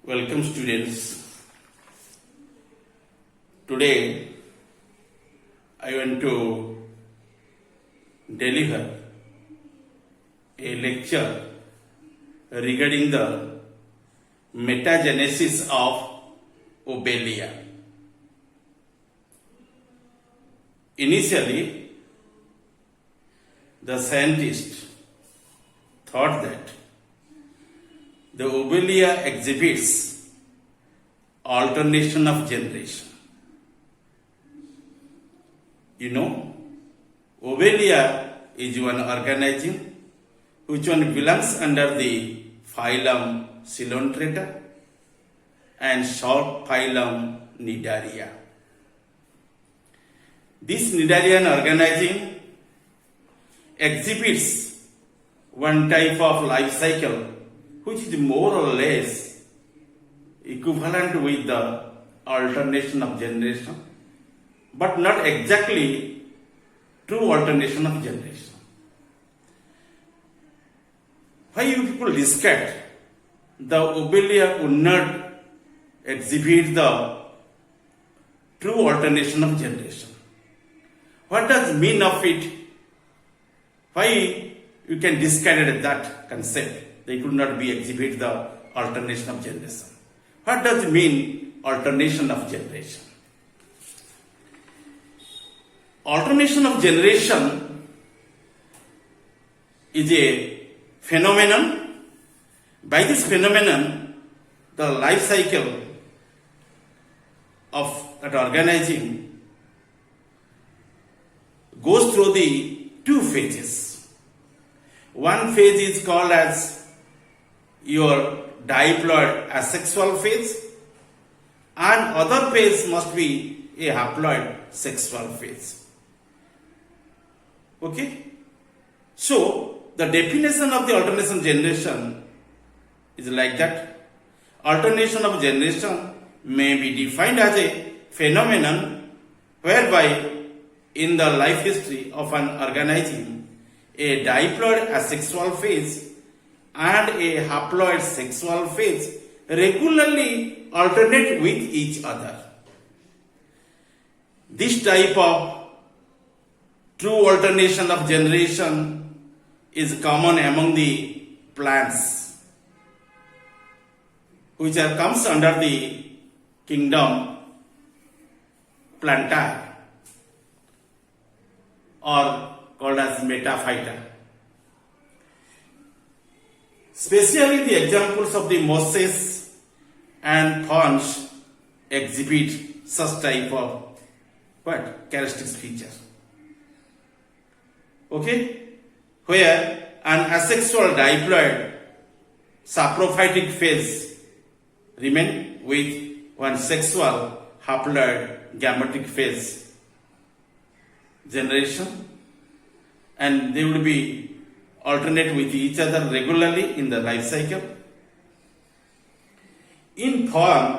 Welcome students. Today I want to deliver a lecture regarding the metagenesis of Lobelia. Initially, the scientists thought that the Lobelia exhibits alternation of generation. You know, Lobelia is one organism which one belongs under the phylum Coelenterata and short phylum Cnidaria. This Cnidarian organism exhibits one type of life cycle which is more or less equivalent with the alternation of generation, but not exactly true alternation of generation. Why you people discuss the Lobelia would not exhibit the true alternation of generation? What does mean of it? Why you can discard that concept? They could not be exhibit the alternation of generation. What does it mean alternation of generation? Alternation of generation is a phenomenon. By this phenomenon, the life cycle of that organism goes through the two phases. One phase is called as your diploid asexual phase, and other phase must be a haploid sexual phase. Okay? So, the definition of the alternation generation is like that. Alternation of generation may be defined as a phenomenon whereby in the life history of an organism, a diploid asexual phase and a haploid sexual phase regularly alternate with each other. This type of true alternation of generation is common among the plants, which comes under the kingdom Plantae or called as Metaphyta. Especially the examples of the mosses and thorns exhibit such type of characteristic feature. Okay? Where an asexual diploid saprophytic phase remain with one sexual haploid gametic phase generation, and they would be alternate with each other regularly in the life cycle. In form,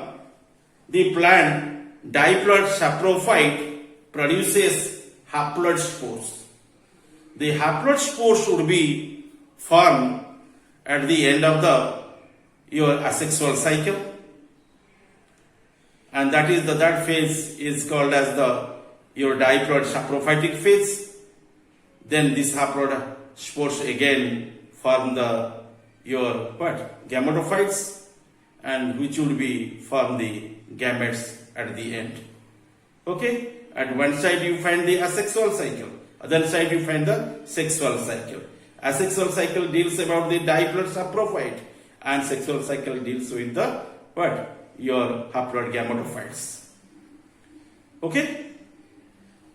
the plant diploid saprophyte produces haploid spores. The haploid spores would be formed at the end of your asexual cycle, and that phase is called as your diploid saprophytic phase. Then this haploid spores again form your gametophytes, and which will be form the gametes at the end. Okay? At one side you find the asexual cycle, other side you find the sexual cycle. Asexual cycle deals about the diploid saprophyte, and sexual cycle deals with the your haploid gametophytes. Okay?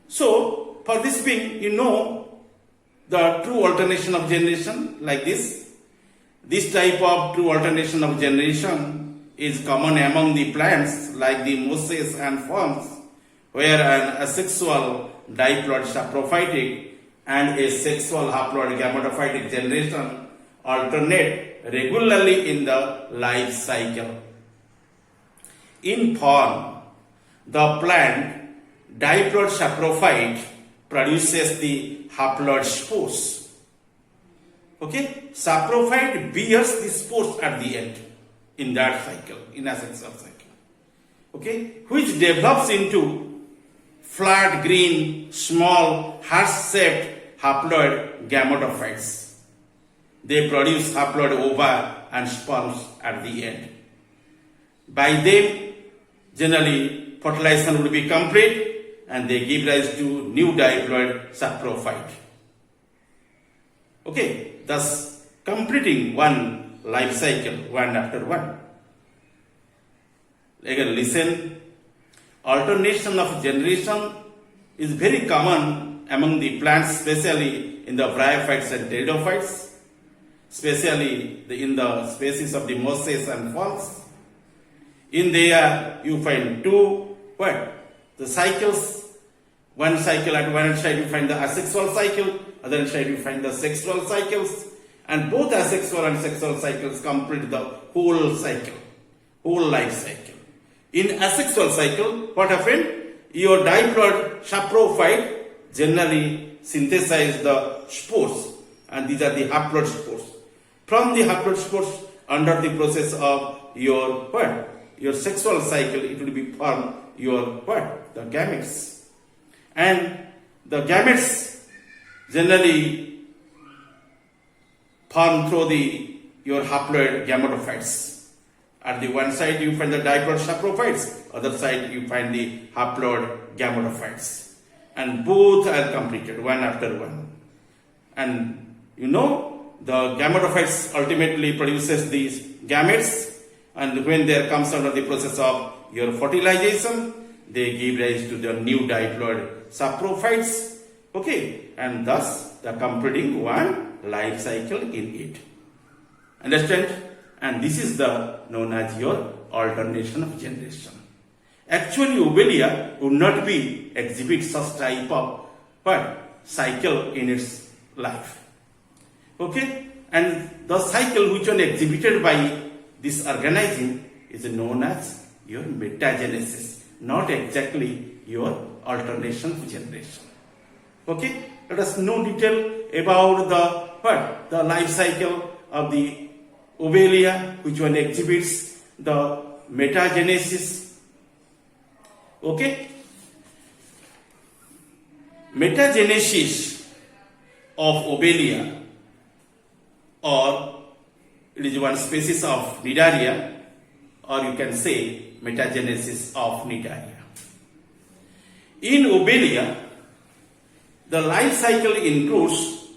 So for this being, you know the true alternation of generation like this. This type of true alternation of generation is common among the plants like the mosses and ferns, where an asexual diploid saprophytic and a sexual haploid gametophytic generation alternate regularly in the life cycle. In form, the plant diploid saprophyte produces the haploid spores. Okay, saprophyte bears the spores at the end in that cycle, in asexual cycle. Okay, which develops into flat green, small, heart-shaped haploid gametophytes. They produce haploid ova and sperms at the end. By them, generally, fertilization would be complete and they give rise to new diploid saprophyte. Okay, thus completing one life cycle, one after one. Again, listen. Alternation of generation is very common among the plants, especially in the bryophytes and pteridophytes, especially in the species of the mosses and falls. In there, you find two the cycles. One cycle at one side you find the asexual cycle, other side you find the sexual cycles, and both asexual and sexual cycles complete the whole cycle, whole life cycle. In asexual cycle, what happened? Your diploid saprophyte generally synthesize the spores, and these are the haploid spores. From the haploid spores, under the process of your your sexual cycle, it will be formed your the gametes. And the gametes generally formed through your haploid gametophytes. At the one side you find the diploid saprophytes, other side you find the haploid gametophytes. And both are completed one after one. And you know the gametophytes ultimately produces these gametes, and when there comes under the process of your fertilization, they give rise to the new diploid saprophytes. Okay, and thus the completing one life cycle in it. Understand? And this is the known as your alternation of generation. Actually, Obelia would not be exhibit such type of cycle in its life. Okay, and the cycle which one exhibited by this organism is known as your metagenesis, not exactly your alternation of generation. Okay, let us know detail about the life cycle of the Obelia, which one exhibits the metagenesis. Okay, metagenesis of Obelia, or it is one species of Cnidaria, or you can say metagenesis of Cnidaria. In Obelia, the life cycle includes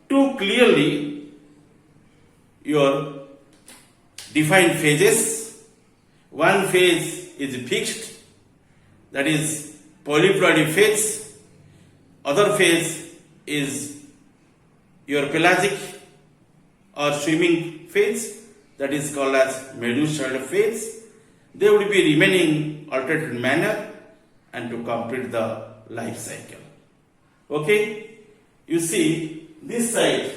two clearly your defined phases. One phase is fixed, that is polyploidy phase. Other phase is your pelagic or swimming phase, that is called as medusoid phase. They would be remaining altered manner and to complete the life cycle. Okay, you see this side,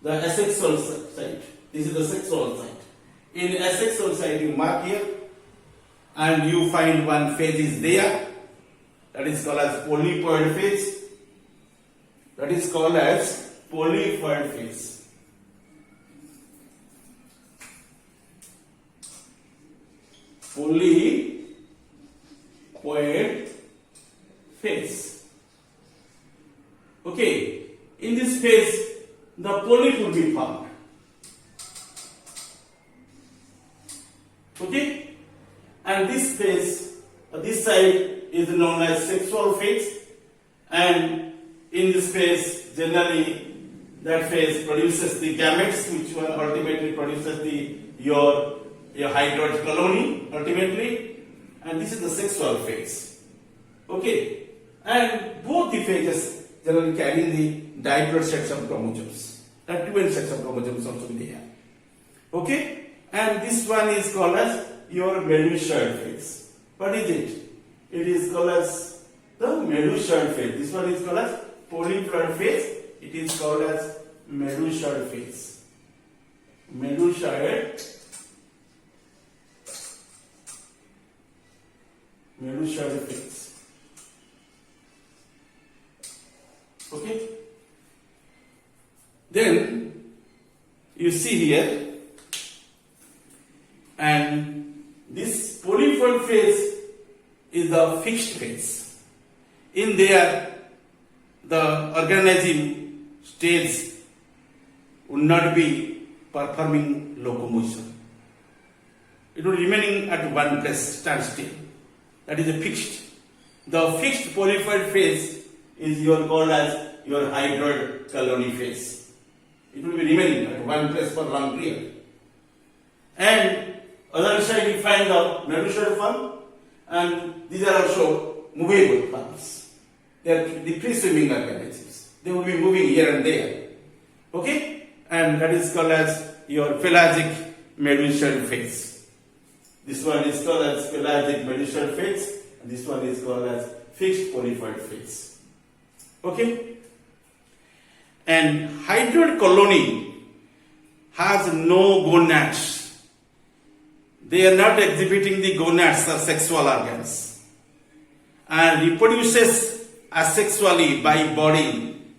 the asexual side. This is the sexual side. In asexual side, you mark here, and you find one phase is there, that is called as polyploid phase. That is called as polyploid phase. Polyploid phase. Okay, in this phase, the polyp will be formed. Okay, and this phase, this side is known as sexual phase, and in this phase, generally, that phase produces the gametes, which one ultimately produces your hydroid colony ultimately, and this is the sexual phase. Okay, and both the phases generally carrying the diploid sets of chromosomes. There are 12 sets of chromosomes also there. Okay, and this one is called as your medusoid phase. What is it? It is called as the medusoid phase. This one is called as polyploid phase. It is called as medusoid phase. Medusoid phase. Okay. Then you see here is the fixed phase. In there, the organism stage would not be performing locomotion. It would remaining at one place, standstill. That is a fixed. The fixed polyploid phase is called as your hydroid colony phase. It will be remaining at one place for long period. And other side you find the medullary form, and these are also movable forms. They are the free swimming organisms. They will be moving here and there. Okay? And that is called as your pelagic medullary phase. This one is called as pelagic medullary phase, and this one is called as fixed polyploid phase. Okay? And hydroid colony has no gonads. They are not exhibiting the gonads or sexual organs, and reproduces asexually by budding.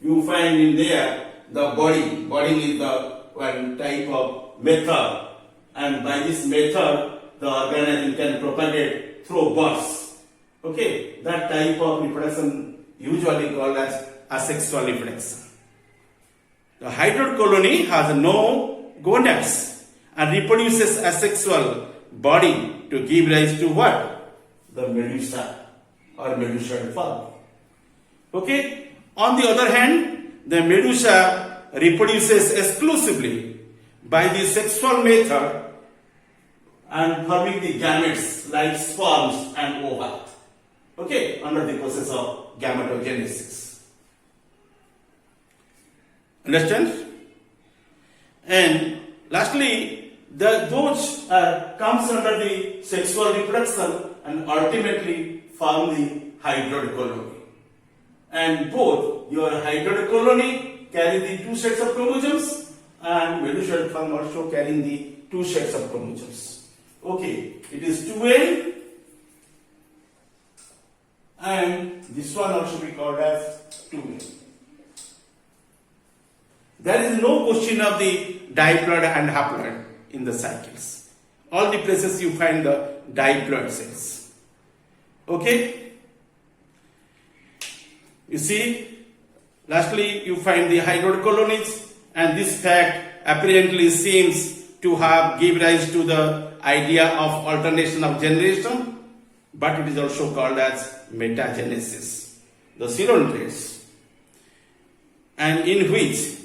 You find in there the budding. Budding is the one type of method, and by this method the organism can propagate through buds. Okay, that type of reproduction usually called as asexual reproduction. The hydroid colony has no gonads and reproduces asexual body to give rise to what? The medusa or medullary form. Okay? On the other hand, the medusa reproduces exclusively by the sexual method and forming the gametes like sperms and ova. Okay? Under the process of gametogenesis. Understand? And lastly, those comes under the sexual reproduction and ultimately form the hydroid colony. And both your hydroid colony carry the two sets of chromosomes, and medullary form also carrying the two sets of chromosomes. Okay, it is 2N, and this one also be called as 2N. There is no question of the diploid and haploid in the cycles. All the places you find the diploid cells. Okay? You see, lastly you find the hydroid colonies, and this fact apparently seems to have given rise to the idea of alternation of generation, but it is also called as metagenesis, the seron traits, and in which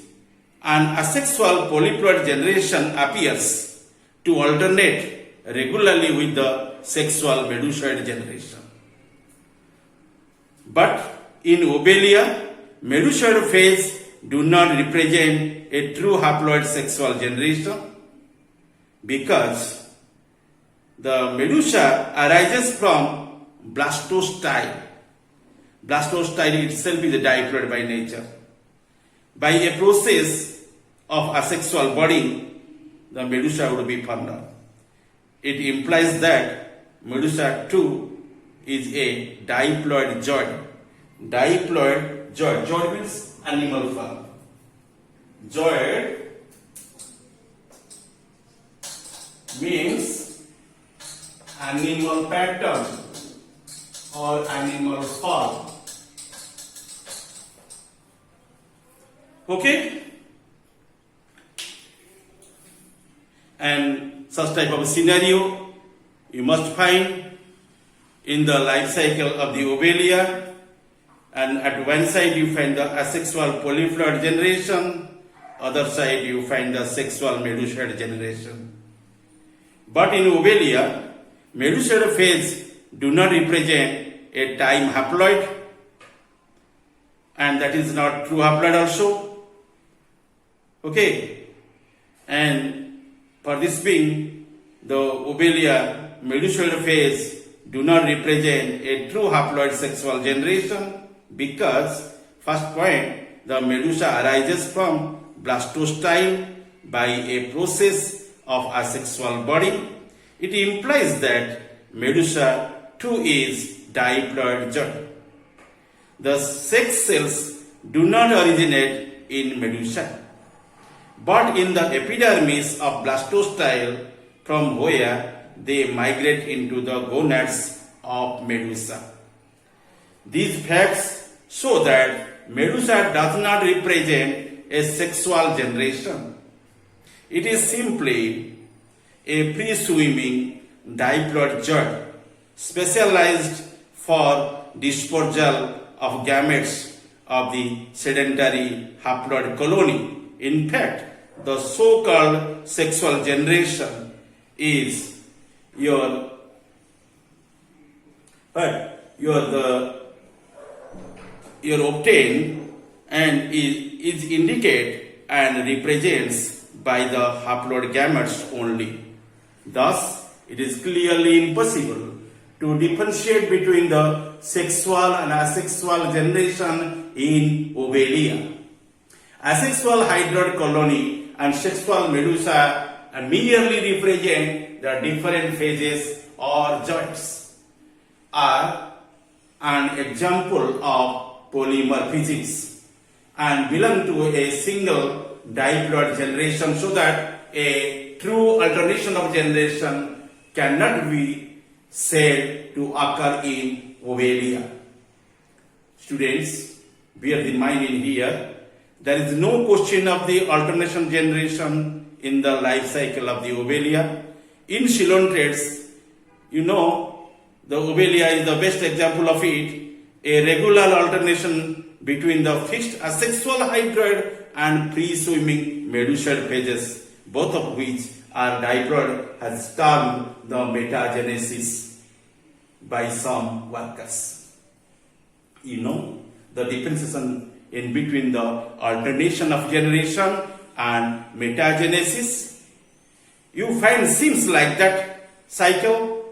an asexual polyploid generation appears to alternate regularly with the sexual medullary generation. But in Obelia, medullary phase do not represent a true haploid sexual generation, because the medusa arises from blastostyle. Blastostyle itself is a diploid by nature. By a process of asexual budding, the medusa would be formed. It implies that medusa too is a diploid zooid. Diploid zooid. Zooid means animal form. Zooid means animal pattern or animal form. Okay? And such type of scenario you must find in the life cycle of the Obelia, and at one side you find the asexual polyploid generation, other side you find the sexual medullary generation. But in Obelia, medullary phase do not represent a time haploid, and that is not true haploid also. Okay, and for this being, the Obelia medullary phase do not represent a true haploid sexual generation, because first point, the medusa arises from blastostyle by a process of asexual budding. It implies that medusa too is diploid zooid. The sex cells do not originate in medusa, but in the epidermis of blastostyle, from where they migrate into the gonads of Medusa. These facts show that Medusa does not represent a sexual generation. It is simply a free-swimming diploid jet specialized for dispersal of gametes of the sedentary haploid colony. In fact, the so-called sexual generation is your obtained and is indicated and represents by the haploid gametes only. Thus, it is clearly impossible to differentiate between the sexual and asexual generation in Ovelia. Asexual hydroid colony and sexual medusa merely represent the different phases or joints, are an example of polymorphisms and belong to a single diploid generation, so that a true alternation of generation cannot be said to occur in Ovelia. Students, bear in mind in here, there is no question of the alternation generation in the life cycle of the Ovelia. In coelotrates, you know, the Ovelia is the best example of it, a regular alternation between the fixed asexual hydroid and free-swimming medusoid phases, both of which are diploid, has termed the metagenesis by some workers. You know, the differentiation in between the alternation of generation and metagenesis, you find seems like that cycle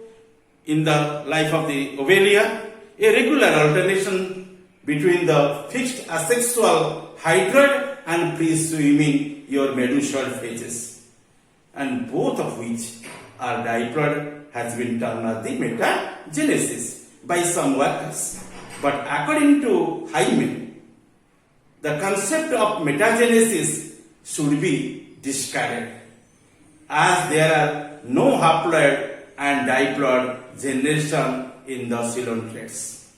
in the life of the Ovelia, a regular alternation between the fixed asexual hydroid and free-swimming your medusoid phases, and both of which are diploid, has been termed as the metagenesis by some workers. But according to Hyman, the concept of metagenesis should be discarded, as there are no haploid and diploid generation in the coelotrates.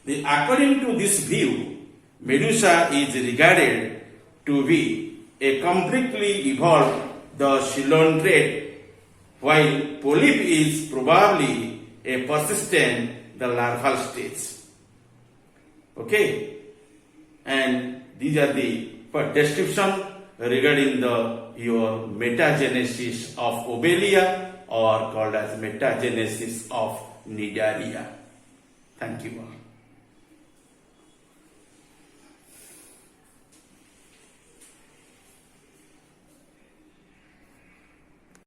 According to this view, Medusa is regarded to be a completely evolved the coelontrate, while polyp is probably a persistent the larval stage. Okay, and these are the description regarding your metagenesis of Ovelia, or called as metagenesis of Cnidaria. Thank you all.